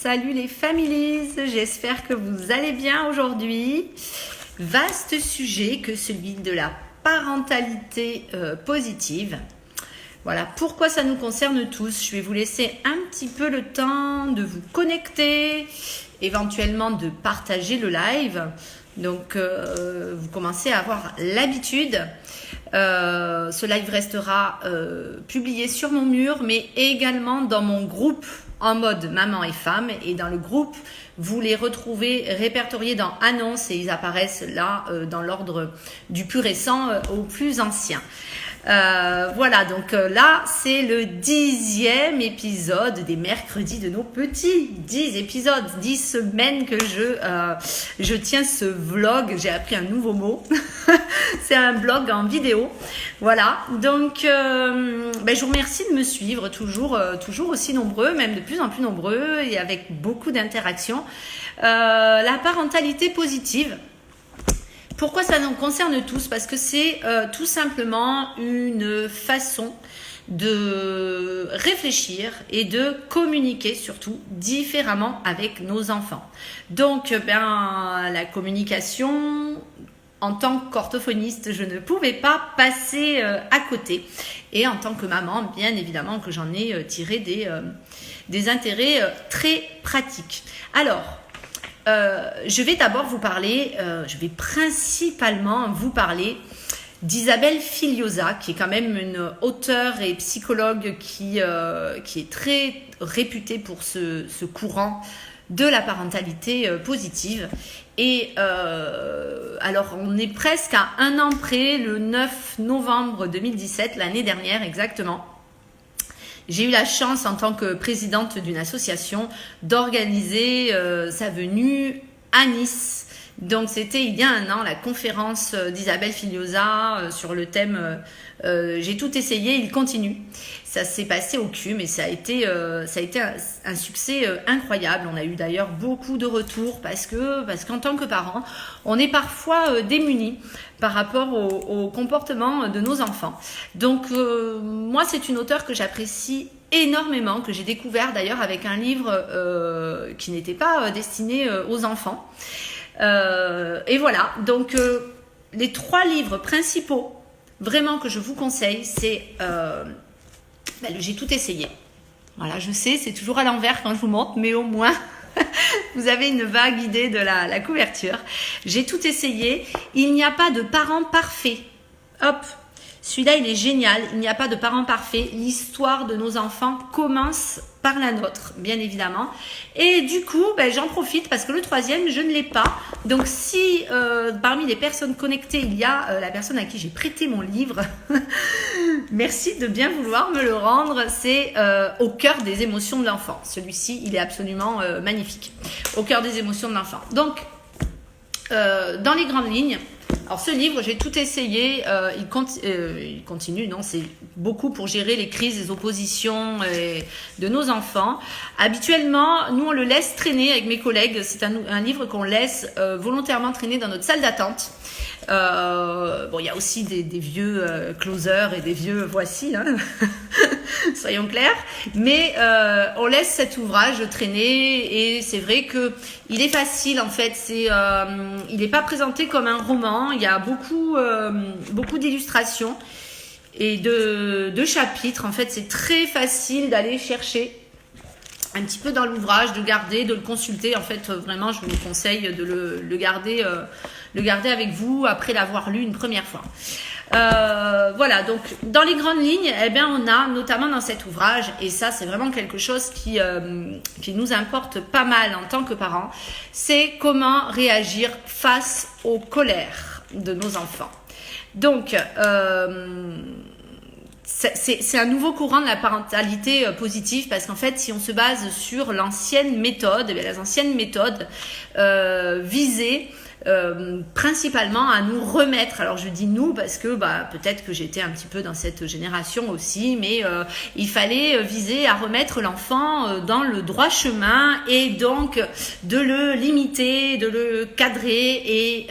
Salut les families, j'espère que vous allez bien aujourd'hui. Vaste sujet que celui de la parentalité positive. Voilà, pourquoi ça nous concerne tous. Je vais vous laisser un petit peu le temps de vous connecter, éventuellement de partager le live. Donc, vous commencez à avoir l'habitude. Ce live restera publié sur mon mur, mais également dans mon groupe en mode maman et femme. Et dans le groupe, vous les retrouvez répertoriés dans annonces et ils apparaissent là dans l'ordre du plus récent au plus ancien. Voilà, donc là, c'est le 10e épisode des mercredis de nos petits. 10 épisodes, 10 semaines que je tiens ce vlog. J'ai appris un nouveau mot. C'est un vlog en vidéo. Voilà, donc je vous remercie de me suivre, toujours aussi nombreux, même de plus en plus nombreux et avec beaucoup d'interactions. La parentalité positive. Pourquoi ça nous concerne tous? Parce que c'est tout simplement une façon de réfléchir et de communiquer surtout différemment avec nos enfants. Donc, la communication, en tant qu'orthophoniste, je ne pouvais pas passer à côté. Et en tant que maman, bien évidemment que j'en ai tiré des intérêts très pratiques. Alors, je vais d'abord vous parler, je vais principalement vous parler d'Isabelle Filiosa, qui est quand même une auteure et psychologue qui est très réputée pour ce courant de la parentalité positive. Et alors, on est presque à un an près, le 9 novembre 2017, l'année dernière exactement. J'ai eu la chance, en tant que présidente d'une association, d'organiser sa venue à Nice. Donc, c'était il y a un an, la conférence d'Isabelle Filiosa sur le thème « J'ai tout essayé, il continue ». Ça s'est passé au CUM et ça a été un succès incroyable. On a eu d'ailleurs beaucoup de retours parce qu'en tant que parents, on est parfois démunis par rapport au comportement de nos enfants. Donc, moi, c'est une auteure que j'apprécie énormément, que j'ai découvert d'ailleurs avec un livre qui n'était pas destiné aux enfants. Et voilà, donc les 3 livres principaux vraiment que je vous conseille, c'est J'ai tout essayé. Voilà, je sais, c'est toujours à l'envers quand je vous montre, mais au moins vous avez une vague idée de la couverture. J'ai tout essayé. Il n'y a pas de parents parfaits. Hop, celui-là, il est génial. Il n'y a pas de parents parfaits. L'histoire de nos enfants commence par la nôtre, bien évidemment. Et du coup, j'en profite parce que le 3e, je ne l'ai pas. Donc, si parmi les personnes connectées, il y a la personne à qui j'ai prêté mon livre, merci de bien vouloir me le rendre. C'est Au cœur des émotions de l'enfant. Celui-ci, il est absolument magnifique. Au cœur des émotions de l'enfant. Donc, dans les grandes lignes, alors ce livre, j'ai tout essayé, il continue, non, c'est beaucoup pour gérer les crises, les oppositions de nos enfants. Habituellement, nous on le laisse traîner avec mes collègues, c'est un livre qu'on laisse volontairement traîner dans notre salle d'attente. Il y a aussi des vieux closers et des vieux voici, hein. Soyons clairs, mais on laisse cet ouvrage traîner et c'est vrai que il est facile en fait, il n'est pas présenté comme un roman, il y a beaucoup d'illustrations et de chapitres. En fait, c'est très facile d'aller chercher un petit peu dans l'ouvrage, de le consulter. En fait, vraiment, je vous conseille de le garder avec vous après l'avoir lu une première fois. Voilà, donc dans les grandes lignes, on a notamment dans cet ouvrage, et ça c'est vraiment quelque chose qui nous importe pas mal en tant que parents, c'est comment réagir face aux colères de nos enfants. Donc, c'est un nouveau courant de la parentalité positive parce qu'en fait, si on se base sur l'ancienne méthode, les anciennes méthodes visaient principalement à nous remettre, alors je dis nous parce que peut-être que j'étais un petit peu dans cette génération aussi, mais il fallait viser à remettre l'enfant dans le droit chemin et donc de le limiter, de le cadrer et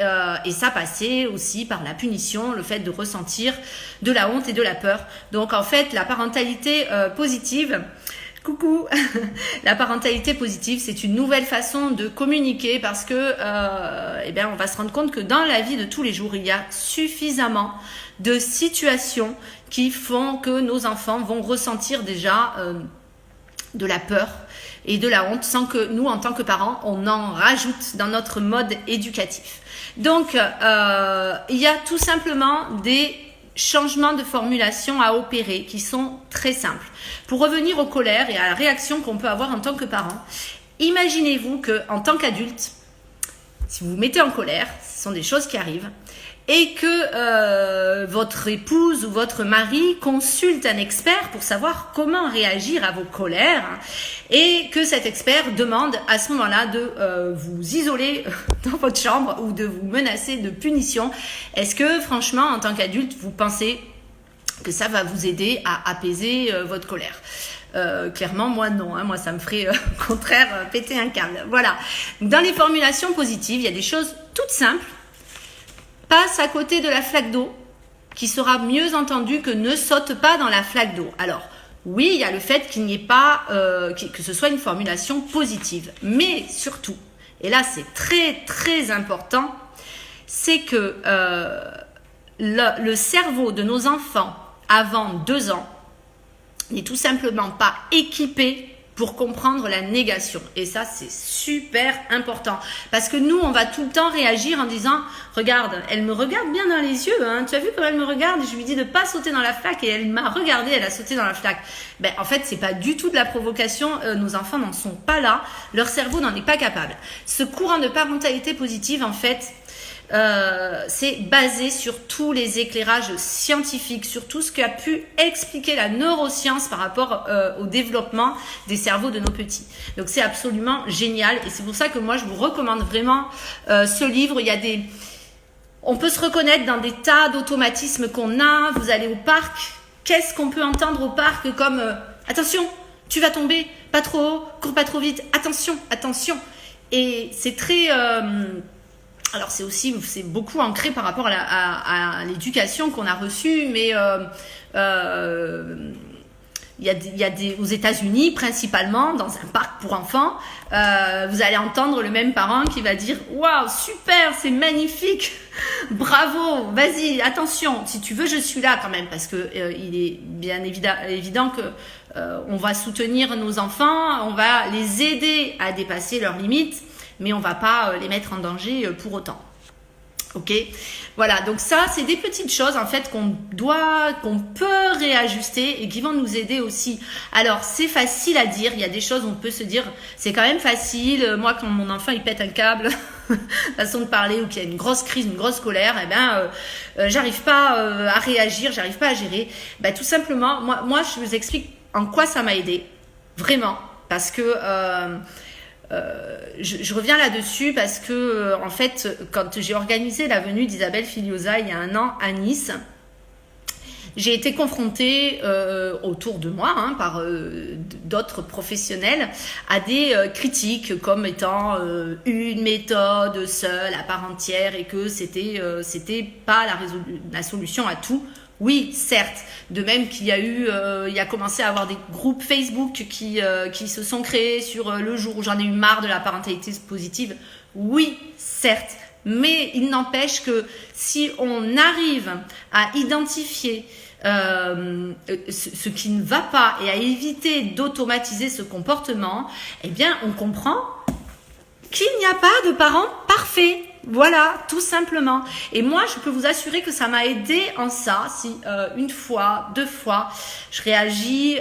ça passait aussi par la punition, le fait de ressentir de la honte et de la peur. Donc en fait la parentalité positive Coucou. La parentalité positive, c'est une nouvelle façon de communiquer parce que on va se rendre compte que dans la vie de tous les jours, il y a suffisamment de situations qui font que nos enfants vont ressentir déjà de la peur et de la honte sans que nous, en tant que parents, on en rajoute dans notre mode éducatif. Donc, il y a tout simplement des changements de formulation à opérer qui sont très simples. Pour revenir aux colères et à la réaction qu'on peut avoir en tant que parent, imaginez-vous qu'en tant qu'adulte, si vous vous mettez en colère, ce sont des choses qui arrivent, et que votre épouse ou votre mari consulte un expert pour savoir comment réagir à vos colères et que cet expert demande à ce moment-là de vous isoler dans votre chambre ou de vous menacer de punition. Est-ce que franchement, en tant qu'adulte, vous pensez que ça va vous aider à apaiser votre colère? Clairement, moi non, moi ça me ferait au contraire péter un câble. Voilà. Dans les formulations positives, il y a des choses toutes simples. Passe à côté de la flaque d'eau qui sera mieux entendue que ne saute pas dans la flaque d'eau. Alors, oui, il y a le fait qu'il n'y ait pas, que ce soit une formulation positive. Mais surtout, et là c'est très très important, c'est que le cerveau de nos enfants avant 2 ans n'est tout simplement pas équipé pour comprendre la négation. Et ça, c'est super important. Parce que nous, on va tout le temps réagir en disant « Regarde, elle me regarde bien dans les yeux. Hein. Tu as vu comment elle me regarde ?» Je lui dis de ne pas sauter dans la flaque et elle m'a regardé, elle a sauté dans la flaque. Ben, en fait, c'est pas du tout de la provocation. Nos enfants n'en sont pas là. Leur cerveau n'en est pas capable. Ce courant de parentalité positive, en fait, c'est basé sur tous les éclairages scientifiques, sur tout ce qu'a pu expliquer la neuroscience par rapport au développement des cerveaux de nos petits. Donc c'est absolument génial et c'est pour ça que moi je vous recommande vraiment ce livre. On peut se reconnaître dans des tas d'automatismes qu'on a. Vous allez au parc, qu'est-ce qu'on peut entendre au parc comme attention, tu vas tomber, pas trop haut, cours pas trop vite, attention, attention. Et c'est très alors c'est beaucoup ancré par rapport à l'éducation qu'on a reçue, mais il y a aux États-Unis principalement dans un parc pour enfants, vous allez entendre le même parent qui va dire waouh super, c'est magnifique, bravo, vas-y, attention, si tu veux je suis là quand même parce que il est bien évident que on va soutenir nos enfants, on va les aider à dépasser leurs limites. Mais on ne va pas les mettre en danger pour autant. Ok, voilà, donc ça, c'est des petites choses en fait qu'on peut réajuster et qui vont nous aider aussi. Alors, c'est facile à dire, il y a des choses où on peut se dire, c'est quand même facile. Moi, quand mon enfant, il pète un câble, façon de parler, ou qu'il y a une grosse crise, une grosse colère, j'arrive pas à réagir, j'arrive pas à gérer. Tout simplement, moi, je vous explique en quoi ça m'a aidé, vraiment, parce que... je reviens là-dessus parce que en fait, quand j'ai organisé la venue d'Isabelle Filiosa il y a 1 an à Nice, j'ai été confrontée autour de moi par d'autres professionnels à des critiques comme étant une méthode seule à part entière et que c'était pas la solution à tout. Oui, certes. De même qu'il y a il y a commencé à avoir des groupes Facebook qui se sont créés sur le jour où j'en ai eu marre de la parentalité positive. Oui, certes. Mais il n'empêche que si on arrive à identifier ce qui ne va pas et à éviter d'automatiser ce comportement, eh bien, on comprend qu'il n'y a pas de parents parfaits. Voilà, tout simplement. Et moi, je peux vous assurer que ça m'a aidé en ça. Si 1 fois, 2 fois, je réagis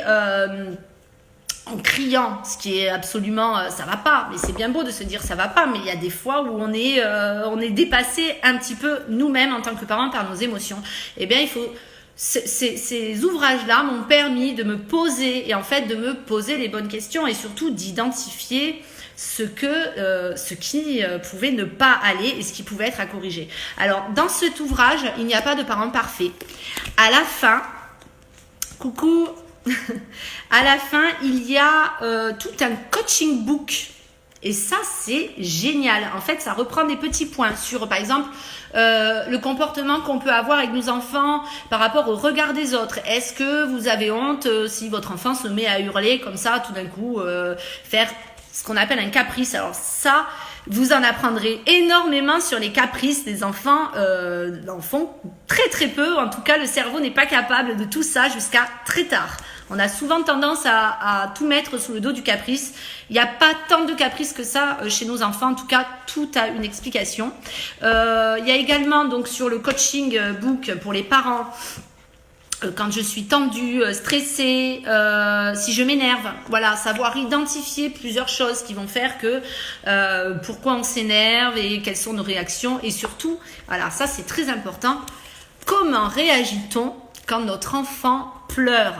en criant, ce qui est absolument, ça va pas. Mais c'est bien beau de se dire ça va pas, mais il y a des fois où on est dépassé un petit peu nous-mêmes en tant que parents par nos émotions. Eh bien, il faut ces ouvrages-là m'ont permis de me poser et en fait de me poser les bonnes questions et surtout d'identifier ce qui pouvait ne pas aller et ce qui pouvait être à corriger. Alors, dans cet ouvrage, il n'y a pas de parents parfaits. À la fin, coucou, à la fin, il y a tout un coaching book Et ça, c'est génial. En fait, ça reprend des petits points sur, par exemple, le comportement qu'on peut avoir avec nos enfants par rapport au regard des autres. Est-ce que vous avez honte si votre enfant se met à hurler comme ça, tout d'un coup, faire ce qu'on appelle un caprice? Alors ça, vous en apprendrez énormément sur les caprices des enfants. En font très très peu. En tout cas, le cerveau n'est pas capable de tout ça jusqu'à très tard. On a souvent tendance à tout mettre sous le dos du caprice. Il n'y a pas tant de caprices que ça chez nos enfants. En tout cas, tout a une explication. Il y a également donc sur le coaching book pour les parents. Quand je suis tendue, stressée, si je m'énerve, voilà, savoir identifier plusieurs choses qui vont faire que pourquoi on s'énerve et quelles sont nos réactions, et surtout, voilà, ça c'est très important, comment réagit-on quand notre enfant pleure?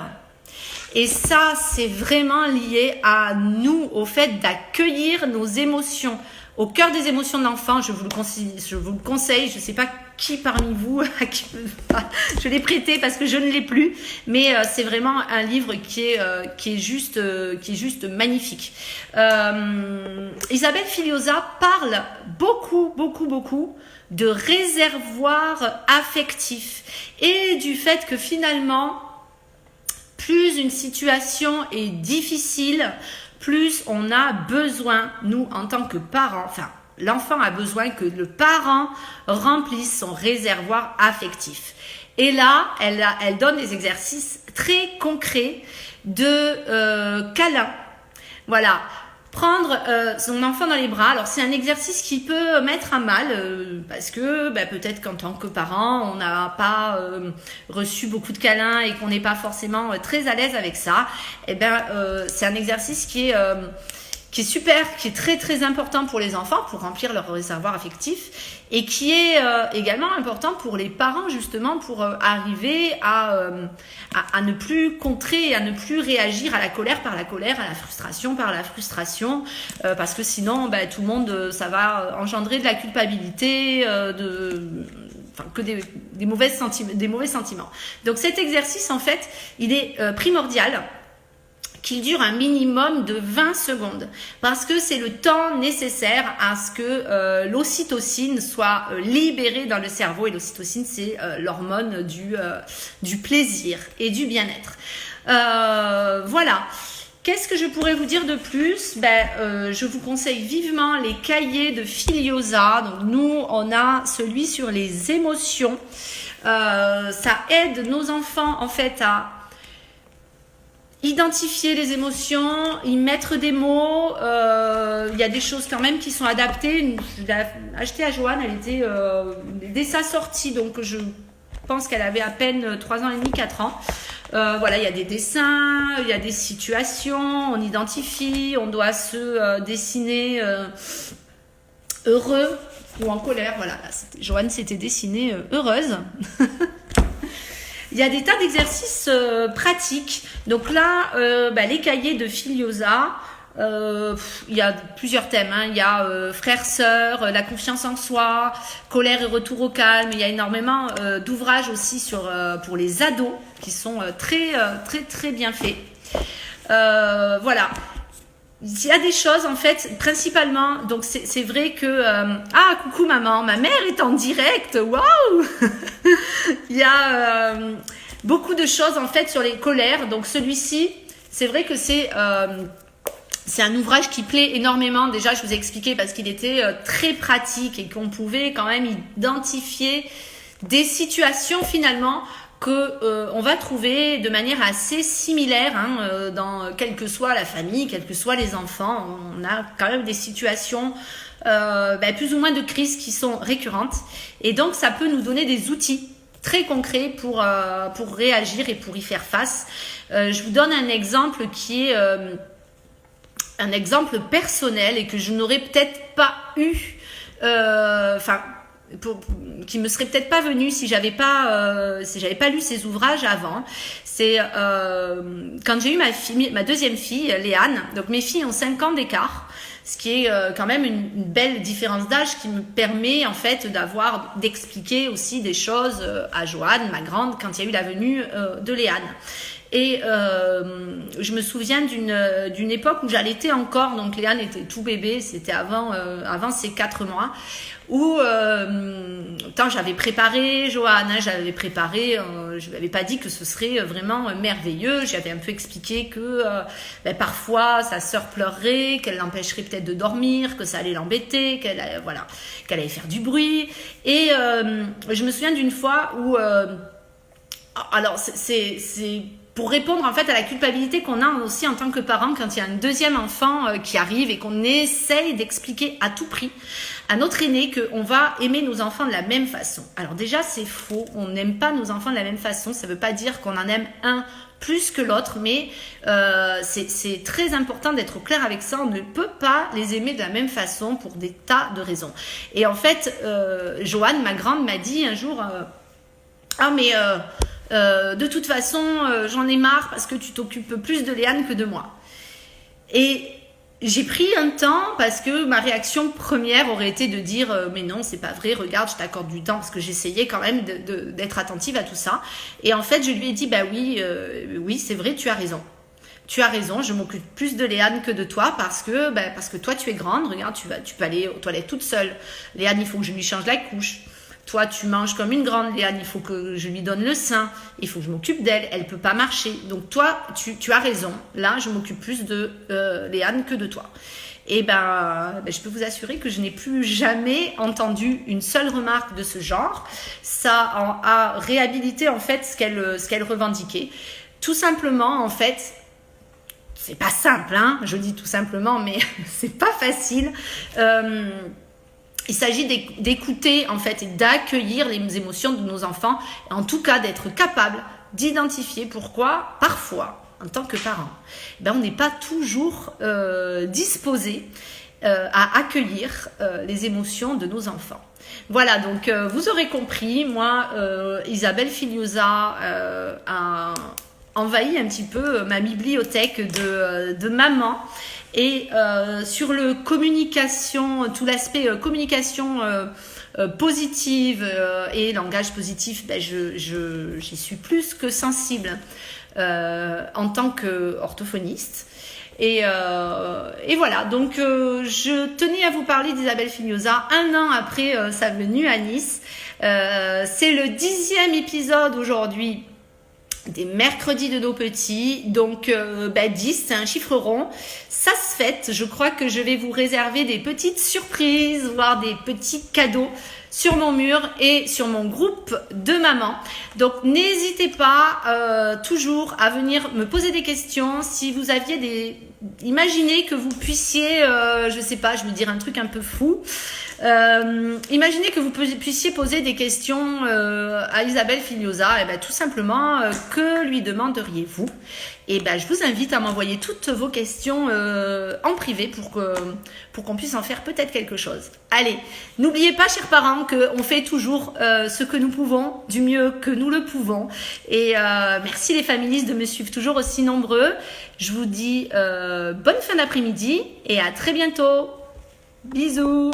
Et ça, c'est vraiment lié à nous, au fait d'accueillir nos émotions. Au cœur des émotions de l'enfant, je vous le conseille, je ne sais pas qui parmi vous, je l'ai prêté parce que je ne l'ai plus, mais c'est vraiment un livre qui est juste magnifique. Isabelle Filiosa parle beaucoup de réservoir affectif et du fait que finalement, plus une situation est difficile, plus on a besoin, nous en tant que parents, enfin l'enfant a besoin que le parent remplisse son réservoir affectif. Et là, elle donne des exercices très concrets de câlin. Voilà. Prendre son enfant dans les bras. Alors c'est un exercice qui peut mettre à mal parce que peut-être qu'en tant que parent on n'a pas reçu beaucoup de câlins et qu'on n'est pas forcément très à l'aise avec ça. Et c'est un exercice qui est super, qui est très très important pour les enfants pour remplir leur réservoir affectif et qui est également important pour les parents justement pour arriver à ne plus contrer, à ne plus réagir à la colère par la colère, à la frustration par la frustration, parce que sinon tout le monde, ça va engendrer de la culpabilité, que des mauvais sentiments. Donc cet exercice en fait, il est primordial qu'il dure un minimum de 20 secondes parce que c'est le temps nécessaire à ce que l'ocytocine soit libérée dans le cerveau, et l'ocytocine c'est l'hormone du plaisir et du bien-être. Voilà. Qu'est-ce que je pourrais vous dire de plus? Je vous conseille vivement les cahiers de Filiosa. Donc nous, on a celui sur les émotions. Ça aide nos enfants en fait à identifier les émotions, y mettre des mots. Il y a des choses quand même qui sont adaptées. Je l'ai acheté à Joanne, elle était dès sa sortie, donc je pense qu'elle avait à peine 3 ans et demi, 4 ans. Voilà, il y a des dessins, il y a des situations, on identifie, on doit se dessiner heureux ou en colère. Voilà, Joanne s'était dessinée heureuse. Il y a des tas d'exercices pratiques. Donc là, les cahiers de Filiosa, il y a plusieurs thèmes. Il y a frères, sœurs, la confiance en soi, colère et retour au calme. Il y a énormément d'ouvrages aussi pour les ados qui sont très très bien faits. Voilà. Il y a des choses en fait, principalement, donc c'est vrai que coucou maman, ma mère est en direct, waouh. Il y a beaucoup de choses en fait sur les colères. Donc celui-ci, c'est vrai que c'est un ouvrage qui plaît énormément. Déjà, je vous ai expliqué parce qu'il était très pratique et qu'on pouvait quand même identifier des situations finalement que on va trouver de manière assez similaire dans quelle que soit la famille, quels que soient les enfants. On a quand même des situations plus ou moins de crises qui sont récurrentes, et donc ça peut nous donner des outils très concrets pour réagir et pour y faire face. Je vous donne un exemple qui est un exemple personnel et que je n'aurais peut-être pas eu, qui me serait peut-être pas venu si j'avais pas lu ces ouvrages avant. C'est quand j'ai eu ma deuxième fille, Léane. Donc mes filles ont 5 ans d'écart, ce qui est quand même une belle différence d'âge qui me permet en fait d'expliquer aussi des choses à Joanne, ma grande, quand il y a eu la venue de Léane. Et je me souviens d'une époque où j'allaitais encore, donc Léane était tout bébé, c'était avant ses 4 mois, où j'avais préparé Johanne, j'avais préparé, je lui avais pas dit que ce serait vraiment merveilleux, j'avais un peu expliqué que parfois sa sœur pleurerait, qu'elle l'empêcherait peut-être de dormir, que ça allait l'embêter, qu'elle allait faire du bruit. Et je me souviens d'une fois où alors c'est pour répondre en fait à la culpabilité qu'on a aussi en tant que parent quand il y a un deuxième enfant qui arrive et qu'on essaye d'expliquer à tout prix à notre aîné qu'on va aimer nos enfants de la même façon. Alors déjà c'est faux, on n'aime pas nos enfants de la même façon, ça ne veut pas dire qu'on en aime un plus que l'autre, mais c'est très important d'être au clair avec ça, on ne peut pas les aimer de la même façon pour des tas de raisons. Et en fait, Joanne, ma grande, m'a dit un jour de toute façon, j'en ai marre parce que tu t'occupes plus de Léane que de moi. Et j'ai pris un temps parce que ma réaction première aurait été de dire mais non, c'est pas vrai, regarde, je t'accorde du temps parce que j'essayais quand même d'être attentive à tout ça. Et en fait, je lui ai dit oui, c'est vrai, tu as raison. Tu as raison, je m'occupe plus de Léane que de toi parce que toi tu es grande, regarde, tu peux aller aux toilettes toute seule. Léane, il faut que je lui change la couche. Toi, tu manges comme une grande, Léane, il faut que je lui donne le sein, il faut que je m'occupe d'elle, elle ne peut pas marcher. Donc toi, tu as raison, là, je m'occupe plus de Léane que de toi. Et je peux vous assurer que je n'ai plus jamais entendu une seule remarque de ce genre. Ça a réhabilité en fait ce qu'elle revendiquait. Tout simplement, en fait, c'est pas simple, hein, je dis tout simplement, mais c'est pas facile. Il s'agit d'écouter en fait et d'accueillir les émotions de nos enfants, en tout cas d'être capable d'identifier pourquoi parfois, en tant que parent, on n'est pas toujours disposé à accueillir les émotions de nos enfants. Voilà, donc vous aurez compris, moi, Isabelle Filiosa a envahi un petit peu ma bibliothèque de maman. Et sur le communication, tout l'aspect communication positive et langage positif, j'y suis plus que sensible en tant qu'orthophoniste. Et voilà, donc je tenais à vous parler d'Isabelle Filiosa 1 an après sa venue à Nice. C'est le 10e épisode aujourd'hui des mercredis de nos petits, donc 10 c'est un chiffre rond, ça se fête. Je crois que je vais vous réserver des petites surprises, voire des petits cadeaux sur mon mur et sur mon groupe de mamans. Donc n'hésitez pas toujours à venir me poser des questions. Si vous aviez imaginez que vous puissiez, je sais pas, je vais dire un truc un peu fou. Imaginez que vous puissiez poser des questions à Isabelle Filiosa. Et tout simplement, que lui demanderiez-vous? Et je vous invite à m'envoyer toutes vos questions en privé pour qu'on puisse en faire peut-être quelque chose. Allez, n'oubliez pas, chers parents, qu'on fait toujours ce que nous pouvons, du mieux que nous le pouvons. Et merci les familistes de me suivre toujours aussi nombreux. Je vous dis bonne fin d'après-midi et à très bientôt. Bisous.